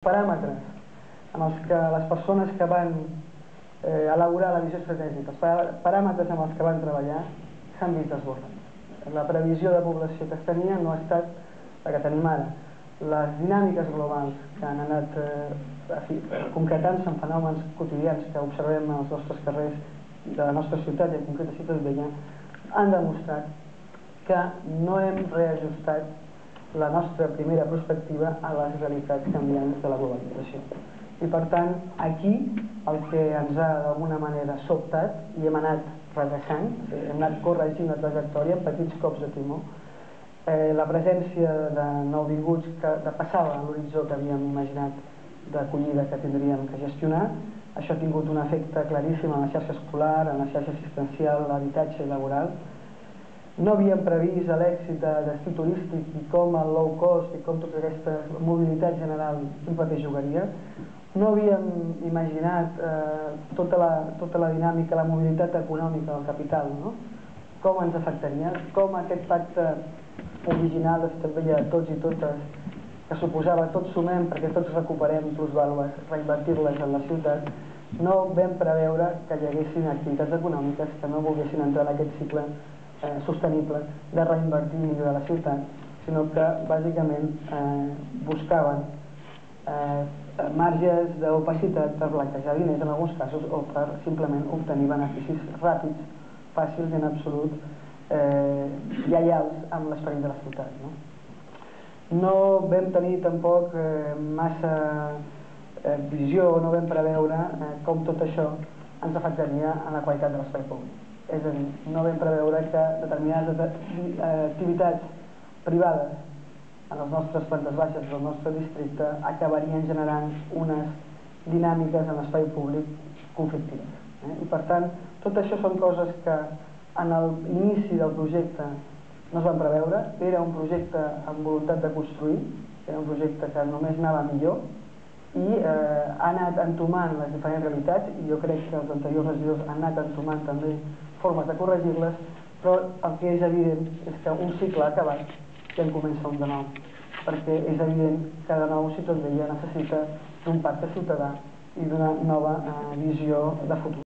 Paràmetres en els que les persones que van elaborar la visió estratègica, els paràmetres amb els que van treballar s'han vist esborrats. La previsió de població que es tenia no ha estat la que tenim ara. Les dinàmiques globals que han anat concretant-se en fenòmens quotidians que observem als nostres carrers de la nostra ciutat i en concret a Ciutat Vella han demostrat que no hem reajustat la nostra primera perspectiva a les realitats canviants de la globalització. I per tant, aquí el que ens ha d'alguna manera sobtat i hem anat redreçant, hem anat corregint la trajectòria amb petits cops de timó, la presència de nouvinguts que passava a l'horitzó que havíem imaginat d'acollida que tindríem que gestionar. Això ha tingut un efecte claríssim en la xarxa escolar, en la xarxa assistencial, l'habitatge i laboral. No havíem previst l'èxit de destí turístic i com el low cost i com tota aquesta mobilitat general quin paper jugaria. No havíem imaginat tota la dinàmica, la mobilitat econòmica del capital, no? Com ens afectaria, com aquest pacte original de Ciutat Vella de tots i totes, que suposava tots sumem perquè tots recuperem plusvàlues, reinvertir-les en la ciutat, no vam preveure que hi haguessin activitats econòmiques que no volguessin entrar en aquest cicle sostenible de reinvertir i millorar la ciutat, sinó que bàsicament buscaven marges d'opacitat per blanquejar diners en alguns casos o per simplement obtenir beneficis ràpids, fàcils i en absolut lleials amb l'esperit de la ciutat. No vam tenir tampoc massa visió, no vam preveure com tot això ens afectaria en la qualitat de l'espai públic. És a dir, no vam preveure que determinades activitats privades en les nostres plantes baixes del nostre districte acabarien generant unes dinàmiques en l'espai públic conflictives. I per tant, tot això són coses que en l'inici del projecte no es van preveure. Era un projecte amb voluntat de construir, era un projecte que només anava millor i ha anat entomant les diferents realitats i jo crec que els anteriors regidors han anat entomant també formes de corregir-les, però el que és evident és que un cicle ha acabat i en comença un de nou, perquè és evident que de nou Ciutat Vella necessita d'un pacte ciutadà i d'una nova visió de futur.